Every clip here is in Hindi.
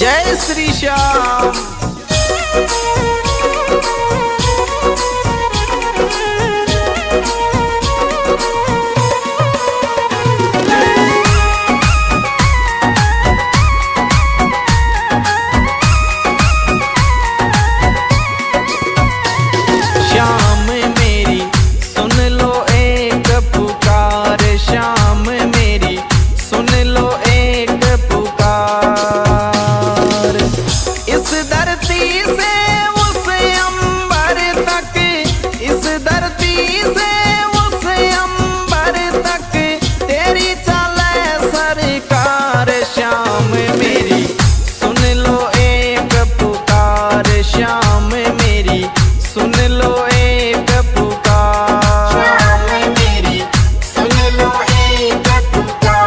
जय श्री श्याम। श्याम मेरी सुन लो एक पुकार, श्याम मेरी सुन लो एक पुकार। इस धरती से उस अंबर तक, इस धरती से उस अंबर तक तेरी चले सरकार। श्याम मेरी सुन लो एक पुकार, श्याम मेरी सुन लो एक पुकार। श्याम मेरी सुन लो एक पुकार।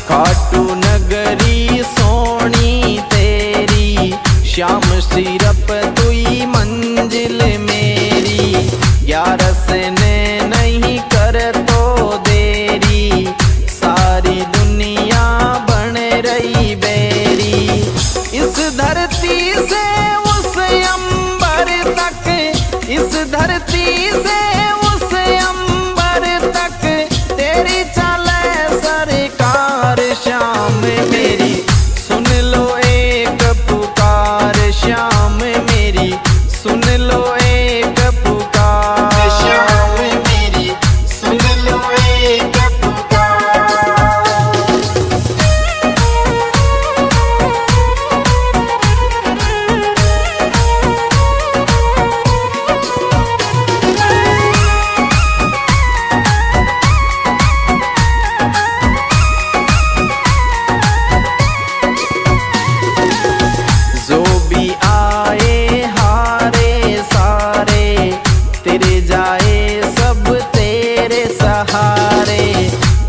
खाटू नगरी सोनी तेरी, श्याम सिरप तुई मंजिल मेरी। ग्यारस ने नहीं कर तो देरी, सारी दुनिया बन रही बेरी। इस धरती से उस अंबर तक, इस धरती से उस अंबर तक तेरी चले सरकार। श्याम मेरी सुन लो एक पुकार, श्याम मेरी सुन लो एक पुकार। श्याम मेरी सुन लो एक पुकार। जो भी आए हारे सारे, तेरे जाए सब तेरे सहारे।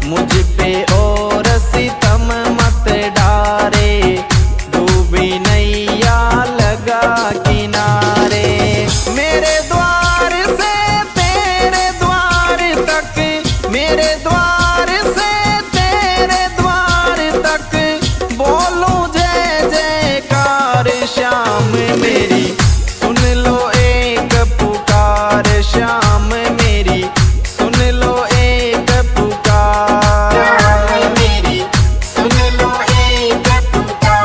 मुझ पे और सितम मत डारे, डूबी नैया लगा किनारे। मेरे द्वार से तेरे द्वार तक, मेरे द्वार से तेरे द्वार तक बोलूं जय जयकार। श्याम मेरी सुन लो एक पुकार, श्याम मेरी सुन लो एक पुकार। श्याम मेरी सुन लो एक पुकार।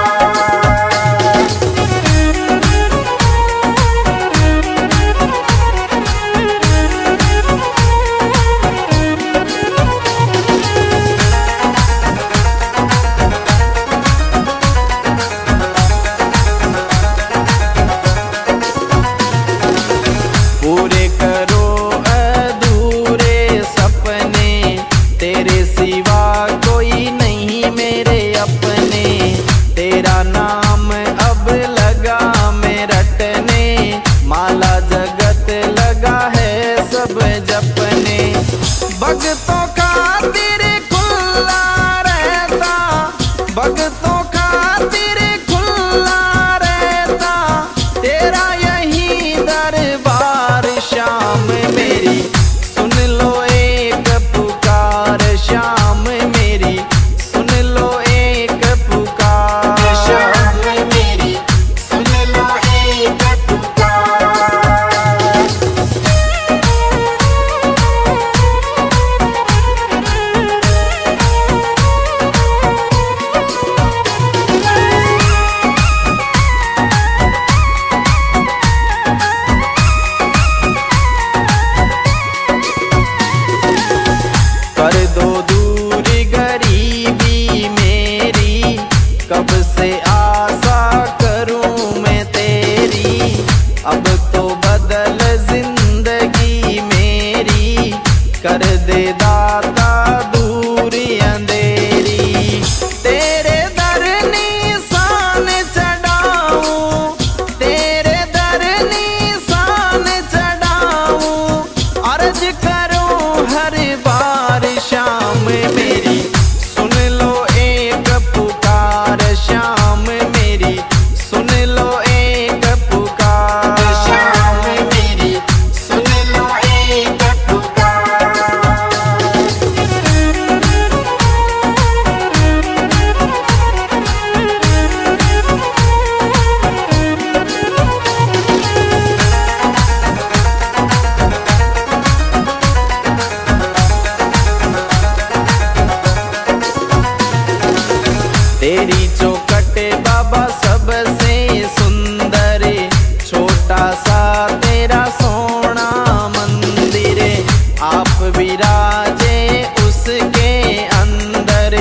विराजे उसके अंदर,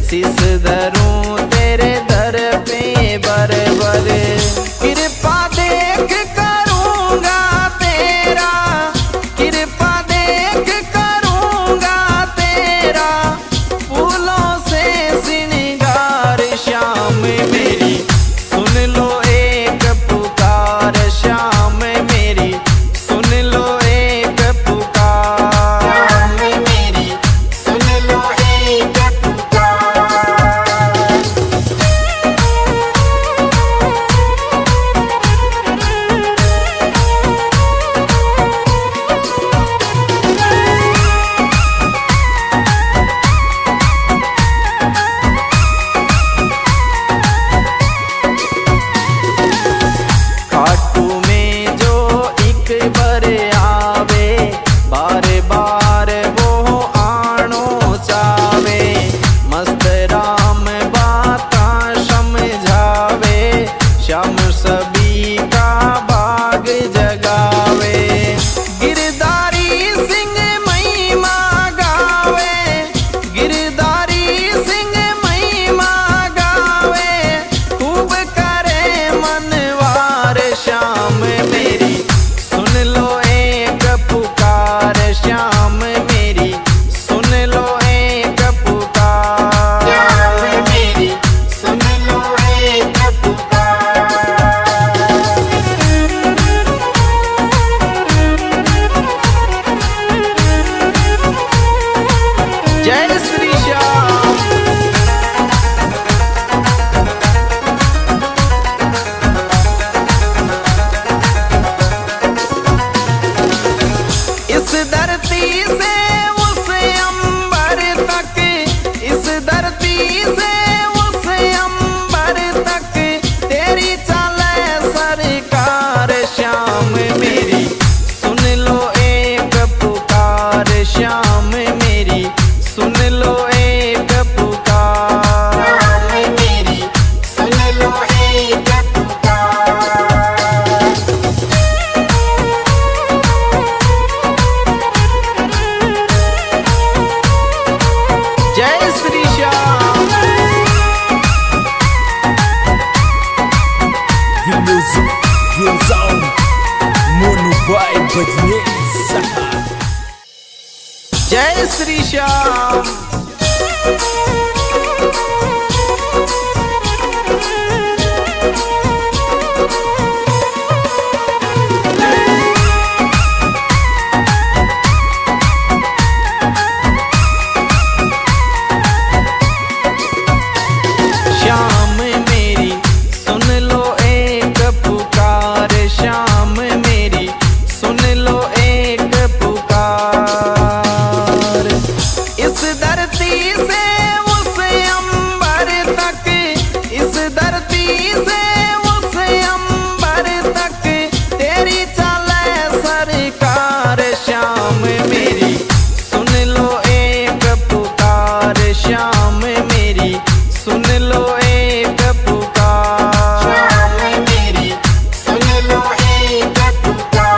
शीस धरूं तेरे दर पे बर बर। कृपा देख करूँगा तेरा, कृपा देख करूँगा तेरा, फूलों से श्रृंगार श्याम मेरी सुन लो एक पुकार, श्याम मेरी सुन लो एक पुकार। श्याम मेरी सुन लो एक पुकार। खाटू में जो एक बार आवे, बार बार वो आनो चावे, मस्त राम बाता समझावे, श्याम सभी का बाग जगावे। गिरधारी सिंह महिमा गावे, गिरधारी सिंह महिमा गावे, खूब करे मनवार श्याम मेरी सुन लो एक पुकार, श्याम मेरी सुन लो एक पुकार। श्याम मेरी सुन लो एक पुकार। जय श्री श्याम। इस धरती से उस अंबर तक, इस धरती से उस अंबर तक, तेरी चले सरकार श्याम मेरी सुन लो एक पुकार, श्याम मेरी सुन लो एक पुकार। श्याम मेरी सुन लो एक पुकार। जय Shri Shyam. The music goes on. Mono by Badnesa. जय श्री श्याम। श्याम मेरी सुन लो एक पुकार, श्याम मेरी सुन लो एक पुकार। इस धरती से उस अंबर तक, इस धरती से उस अंबर तक, तेरी चले सरकार श्याम मेरी सुन लो एक पुकार, श्याम मेरी सुन लो एक पुकार। श्याम मेरी सुन लो एक पुकार।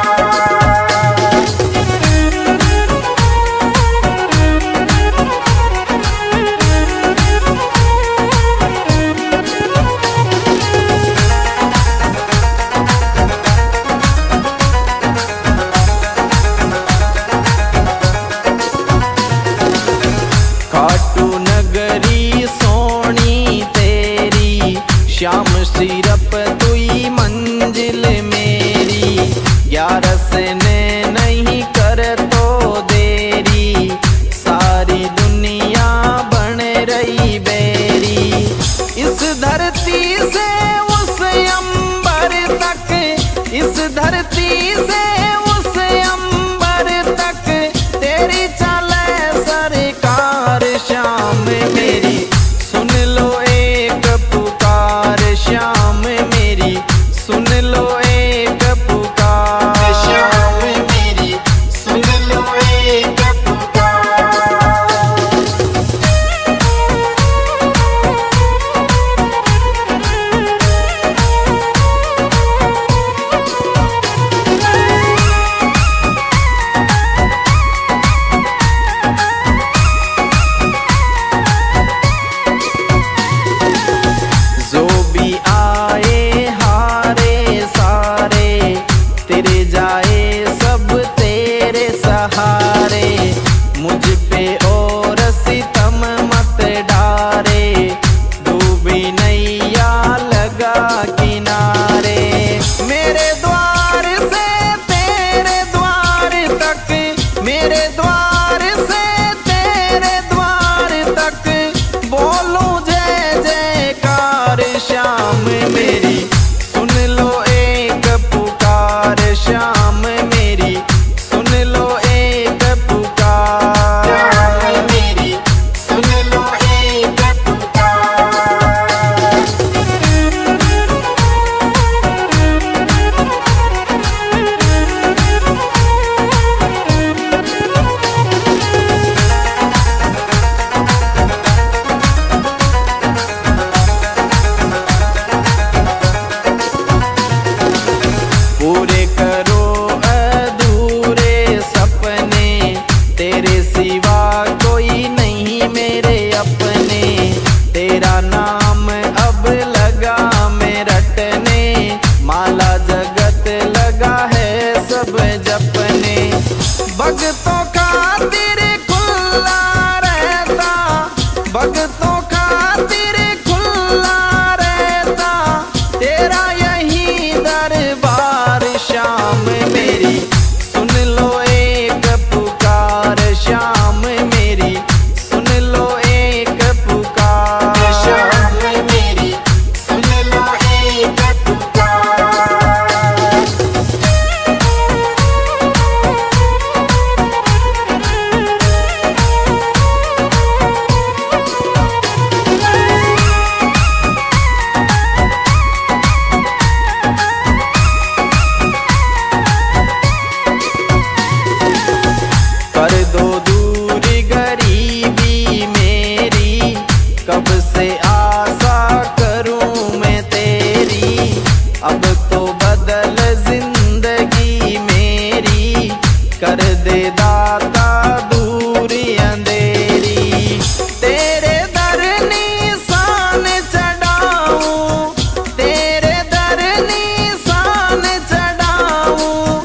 खाटू नगरी सोनी तेरी, श्याम सिरप तुई मंजिल मेरी, ग्यारस ने नहीं कर तो देरी, सारी दुनिया बन रही बेरी। इस धरती से उस अंबर तक, इस धरती से उस अंबर तक, तेरी चले सरकार श्याम मेरी सुन लो एक पुकार, श्याम मेरी सुन लो एक पुकार। श्याम मेरी सुन लो एक पुकार। कब से आशा करूं मैं तेरी, अब तो बदल जिंदगी मेरी, कर दे दाता दूरी अंधेरी। तेरे दर निशान चढ़ाऊं, तेरे दर निशान चढ़ाऊं,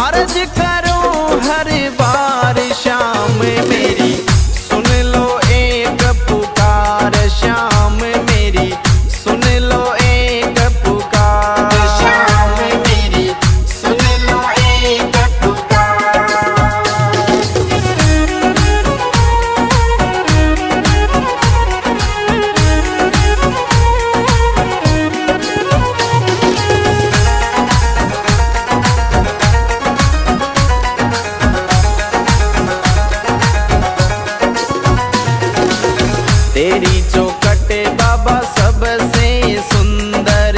अर्ज करूं हर बार शाम मेरी, सुन लो एक पुकार शाम मेरी, सुन लो एक पुकार शाम मेरी, सुन लो एक पुकार। तेरी चौखट बाबा सबसे सुंदर,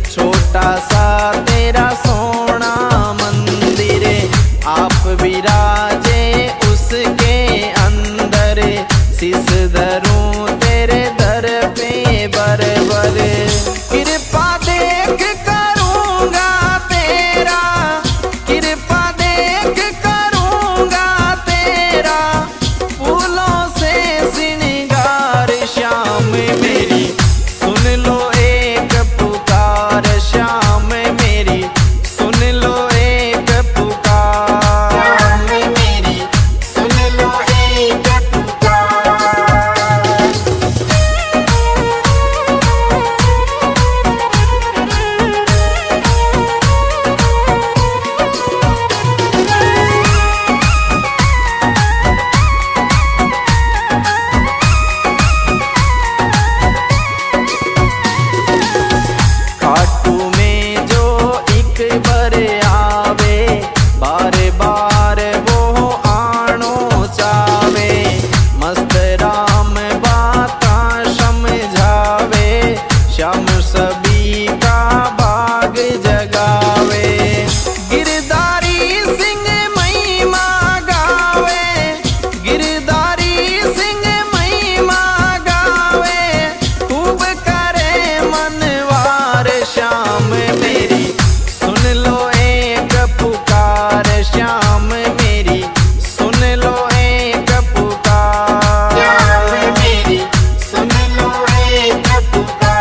छोटा सा तेरा सोना मंदिर, आप विराजे उसके अंदर, शीस धरूं तेरे दर पे बरबर, कृपा देख करूंगा तेरा, कृपा देख करूंगा तेरा, फूलों से श्रृंगार श्याम मेरी, सुन लो एक पुकार श्याम मेरी, सुन लो एक पुकार। शाम मेरी, सुन लो एक पुकार। खाटू में जो एक बार आवे, बार बार वो आनो चावे, मस्त राम बाता समझावे, श्याम सभी का भाग जगावे, गिरधारी सिंह महिमा गावे, गिरधारी सिंह महिमा गावे, खूब करे मनवार श्याम मेरी, सुन लो एक पुकार श्याम मेरी, सुन लो एक पुकार। शाम मेरी, सुन लो एक पुकार।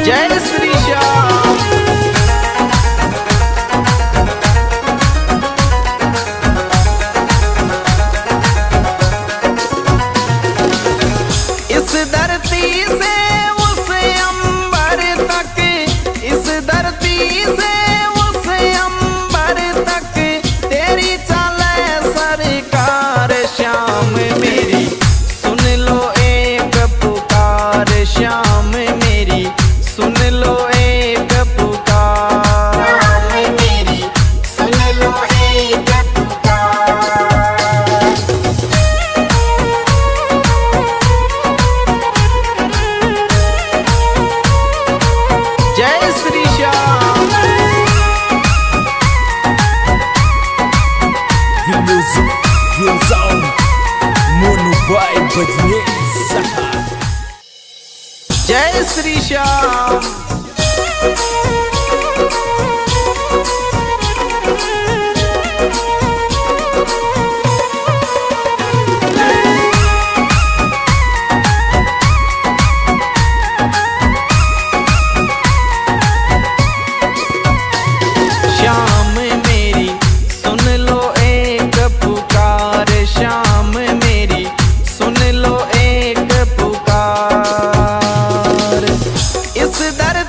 जय श्री श्याम। इस धरती से उस अंबर तक, इस धरती से उस अंबर तक, तेरी चले सरकार श्याम मेरी, सुन लो एक पुकार श्याम मेरी, सुन लो एक पुकार। शाम मेरी, सुन लो एक पुकार। जय Shri Shyam. The music goes on. Mono by Badnesa. जय श्री श्याम। श्याम मेरी, सुन लो एक पुकार श्याम मेरी, सुन लो एक पुकार। इस दर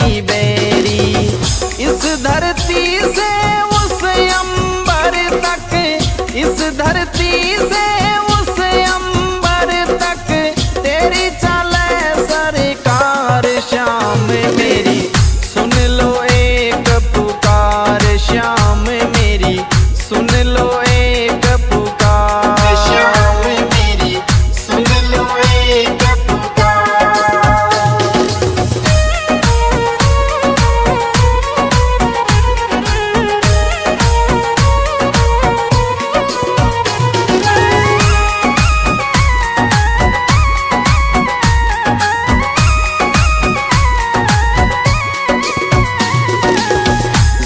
बेरी बेरी। इस धरती से उस अंबर तक, इस धरती से उस अंबर तक तेरी चले सरकार। श्याम मेरी सुन लो एक पुकार, श्याम मेरी सुन लो एक पुकार। श्याम मेरी सुन लो एक पुकार।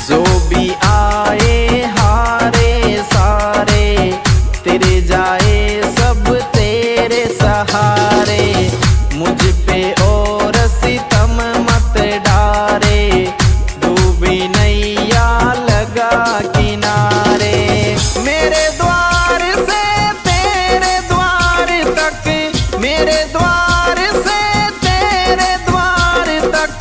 जो भी आए हारे सारे तेरे जाए सब तेरे सहारे। मुझ पे और सितम मत डारे, डूबी नैया लगा किनारे। मेरे द्वार से तेरे द्वार तक, मेरे द्वार से तेरे द्वार तक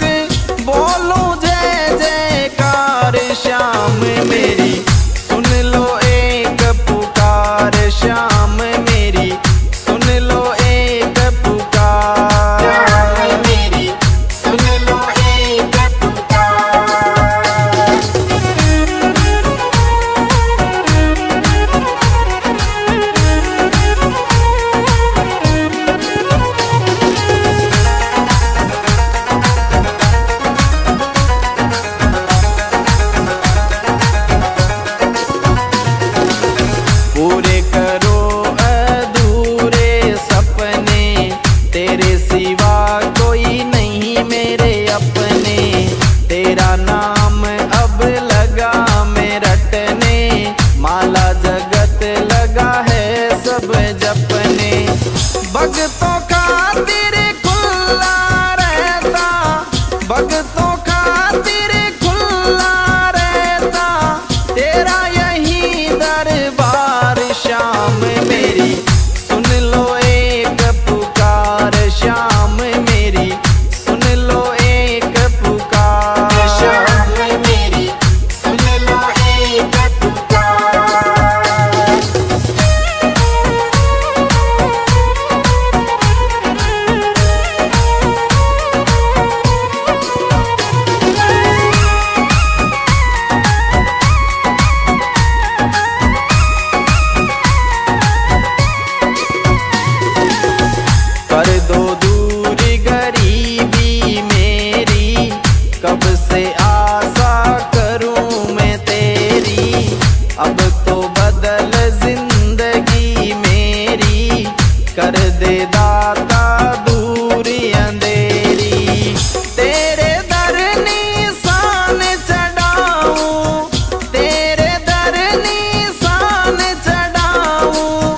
बोलूं जय जयकार। श्याम मेरी सुन लो एक पुकार, श्याम मेरी सुन लो एक पुकार। श्याम मेरी सुन लो एक पुकार। पूरे करो अधूरे सपने, तेरे सिवा कोई नहीं मेरे अपने। तेरा नाम अब लगा मैं रटने, माला जगत लगा है सब जपने। भक्तों खातिर खुला रहता, भक्तों खातिर खुला रहता तेरा यही दरबार। श्याम मेरी सुन लो एक पुकार, श्याम मेरी सुन लो एक पुकार। श्याम मेरी सुन लो एक पुकार। कर दो दूर गरीबी मेरी, कब से आशा करूं मैं तेरी। अब तो बदल जिंदगी मेरी, कर दे दाता दूर अंधेरी। तेरे दर निशान चढ़ाऊं, तेरे दर निशान चढ़ाऊं,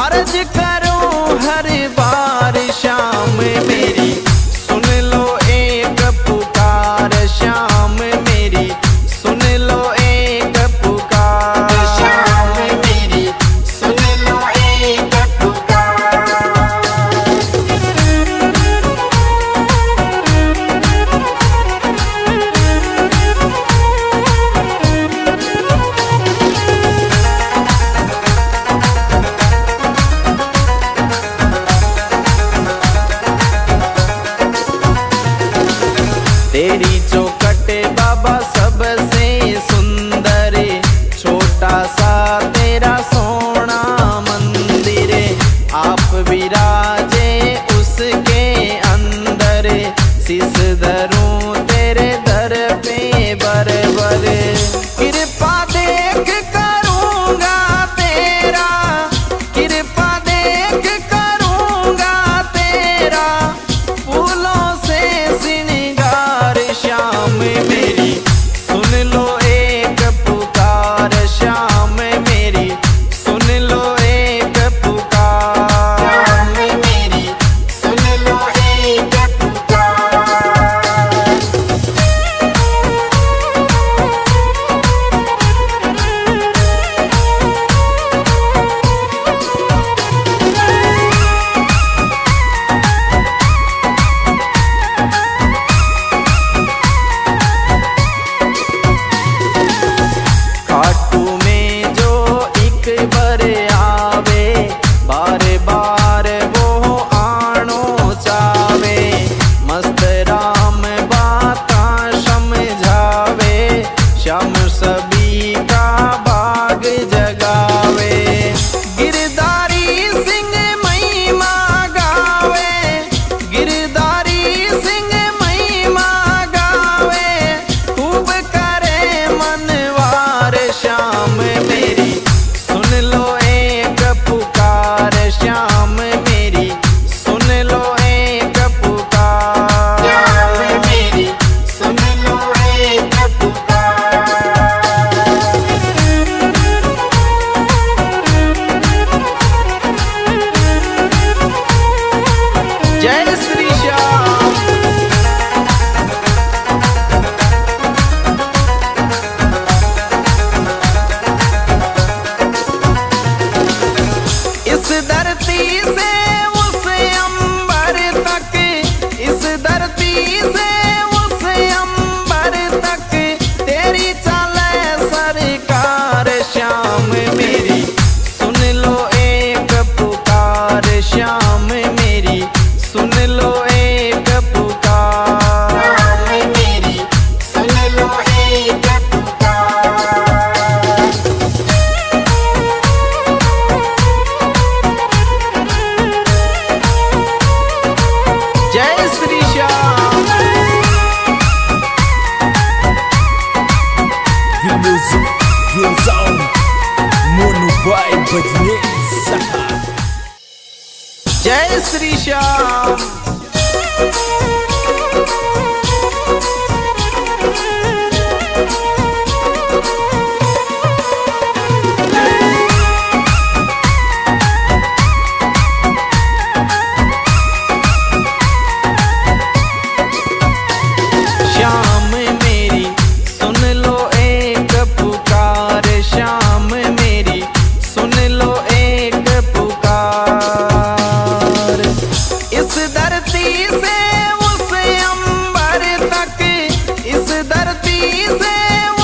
अर्ज करूं हर बार। श्याम मेरी सुन लो एक पुकार, श्याम मेरी सुन लो एक पुकार। श्याम मेरी सुन लो एक पुकार। तेरी चौखट बाबा सबसे सुंदर, छोटा सा तेरा सोना मंदिर। आप विराजे उसके अंदर, शीस धरूं तेरे दर पे बरबर। कृपा देख करूंगा तेरा, कृपा देख करूंगा तेरा, फूलों से श्रृंगार। श्याम मेरी सुन लो एक पुकार, श्याम मेरी सुन लो एक पुकार। श्याम मेरी सुन लो एक पुकार। जय श्री श्याम। श्याम मेरी सुन लो एक पुकार, श्याम मेरी सुन लो एक पुकार। इस धरती से उस अंबर तक, इस धरती से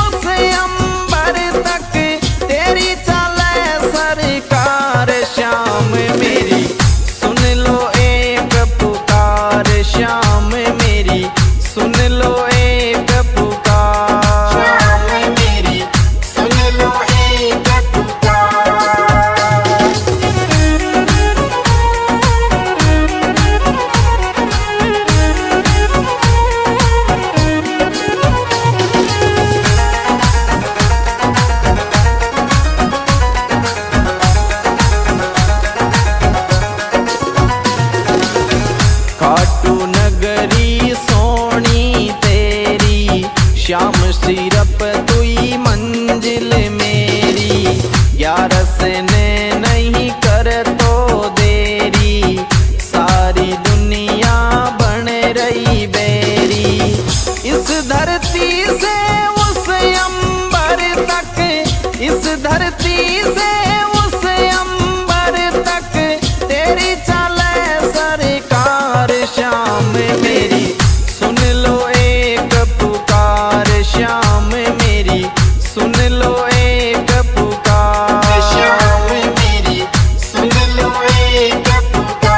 उस अंबर तक तेरी चले सरकार। श्याम मेरी सुन लो एक पुकार, श्याम मेरी सुन लो एक पुकार। श्याम मेरी सुन लो एक पुकार। खाटू नगरी सोनी तेरी, श्याम सिरप तुई मंजिल मेरी। ग्यारस ने नहीं कर तो देरी, सारी दुनिया बन रही बेरी। इस धरती से उस अंबर तक, इस धरती से उस अंबर तक तेरी चले सरकार। श्याम मेरी सुन लो एक पुकार, श्याम मेरी सुन लो एक पुकार। श्याम मेरी सुन लो एक पुकार।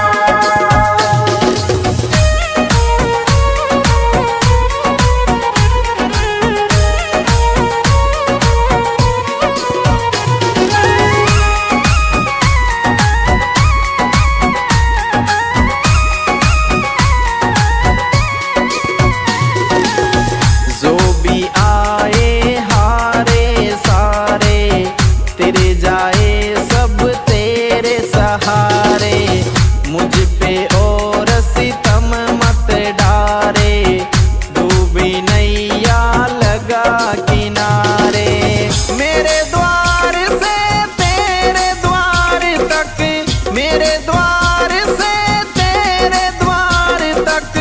जो भी आए हारे सारे, तेरे जाए सब तेरे सहारे। मुझ पे और सितम मत डारे, डूबी नैया लगा किनारे। मेरे द्वार से तेरे द्वार तक, मेरे द्वार से तेरे द्वार तक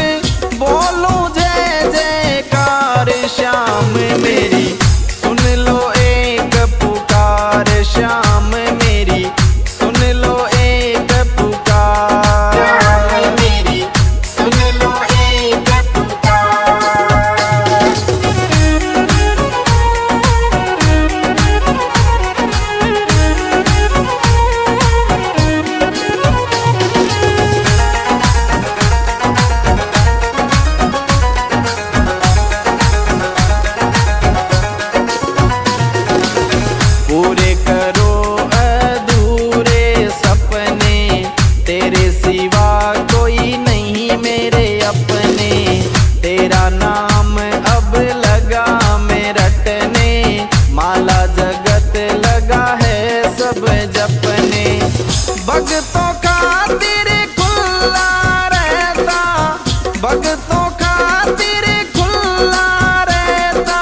बोलूं जय जयकार। श्याम मेरी सुन लो एक पुकार, श्याम मेरी सुन लो एक पुकार। श्याम मेरी सुन लो एक पुकार। पूरे करो अधूरे सपने, तेरे सिवा कोई नहीं मेरे अपने। तेरा नाम अब लगा मैं रटने, माला जगत लगा है सब जपने। भक्तों खातिर खुला रहता, भक्तों खातिर खुला रहता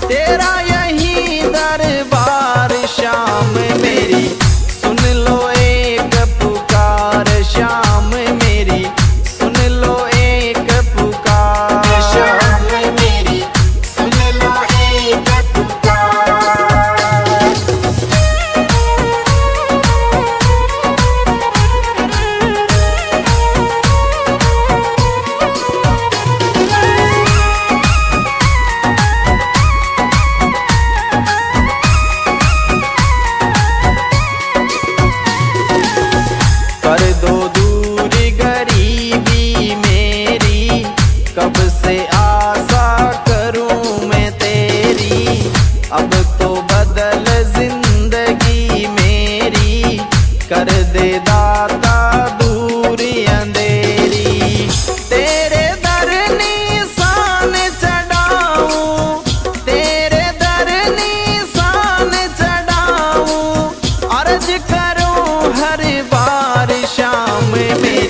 तेरा यही दरबार। श्याम मेरी सुन लो एक पुकार, श्याम मेरी सुन लो एक पुकार। श्याम मेरी सुन लो एक पुकार। कर दो दूर गरीबी मेरी, कब से आशा करूं मैं तेरी। अब तो बदल जिंदगी मेरी, कर दे दाता दूर अंधेरी। तेरे दर निशान चढ़ाऊं, तेरे दर निशान चढ़ाऊं, अर्ज करूं हर बार। श्याम मेरी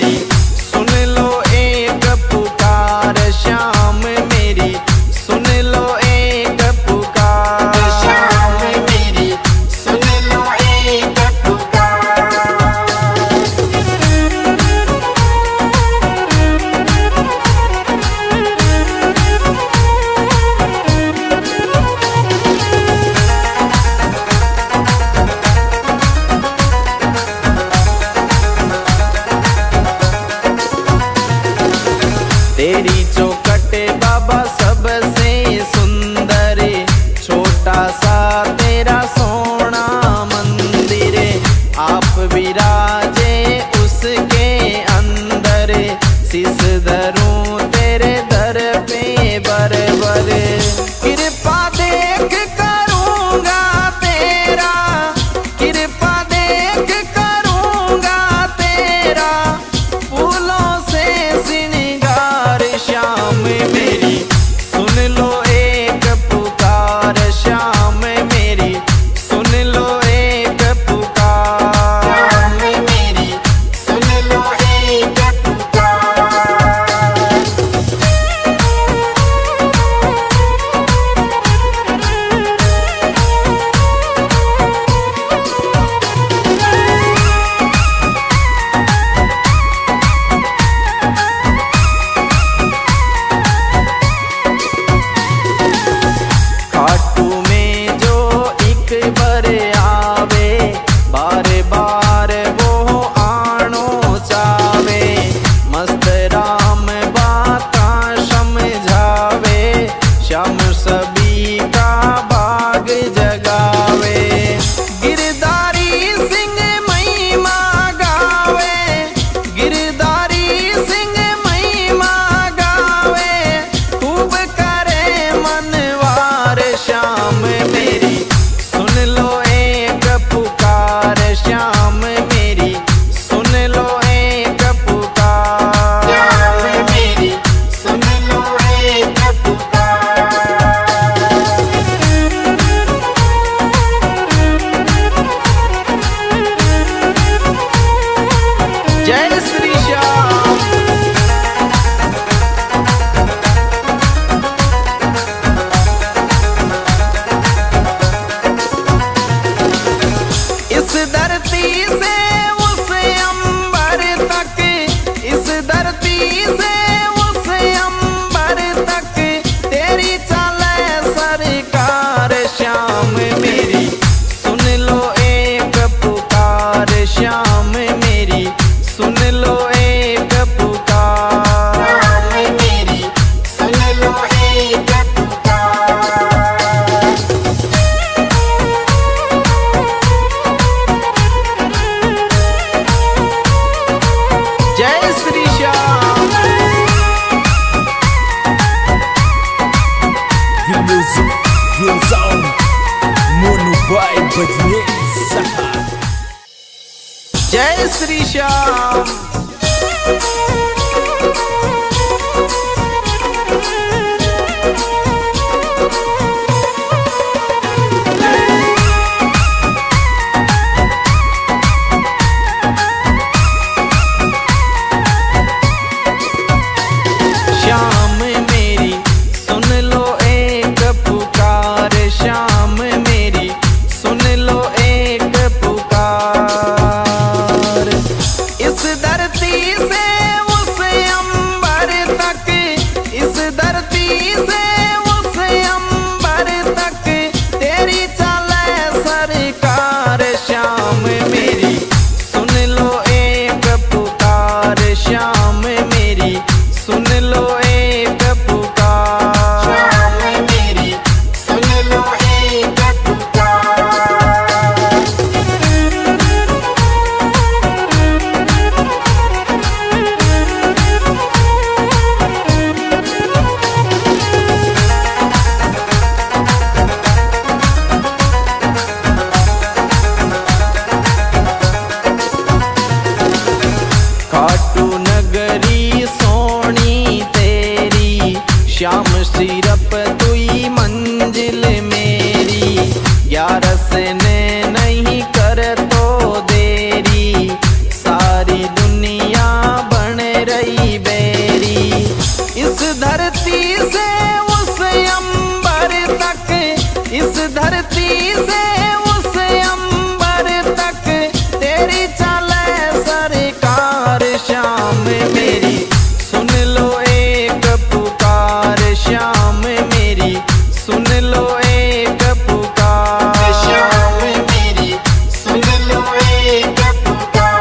विराजे उसके अंदर, शीस धरूं तेरे दर पे बर बर। कृपा देख करूंगा तेरा, कृपा देख करूंगा तेरा, फूलों से श्रृंगार श्याम मेरी सुन लो एक पुकार, श्याम मेरी सुन लो एक पुकार। श्याम मेरी सुन लो एक पुकार। खाटू में जो एक बार आवे, बार बार वो आनो चावे, मस्त राम बाता समझावे, श्याम सभी का बाग जगावे। गिरधारी सिंह महिमा गावे, गिरधारी सिंह महिमा गावे, खूब करे मनवार श्याम मेरी सुन लो एक पुकार, श्याम मेरी सुन लो एक पुकार। श्याम मेरी सुन लो एक पुकार। जय श्री श्याम। इस धरती से उस अंबर तक, इस धरती से उस अंबर तक, तेरी चले सरकार श्याम मेरी सुन लो एक पुकार, श्याम मेरी सुन लो एक पुकार। श्याम मेरी सुन लो एक पुकार। जय Shri Shyam. The music goes on. Mono by Bajne Saha. जय श्री श्याम। श्याम मेरी सुन लो एक पुकार, श्याम मेरी सुन लो एक पुकार। इस धरती से उस अंबर तक, इस धरती से उस अंबर तक, तेरी चले सरकार श्याम मेरी सुन लो एक पुकार, श्याम मेरी सुन लो एक पुकार। श्याम मेरी सुन लो एक पुकार। खाटू नगरी सोनी तेरी, श्याम सिरप तुई मंजिल मेरी, ग्यारस ने नहीं कर तो देरी, सारी दुनिया बन रही बेरी। इस धरती से उस अंबर तक, इस धरती से उस अंबर तक, तेरी चले सरकार श्याम मेरी सुन लो एक पुकार, श्याम मेरी सुन लो एक पुकार। श्याम मेरी सुन लो एक पुकार।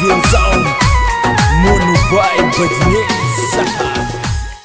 Real sound, Mono Vibe, but yes.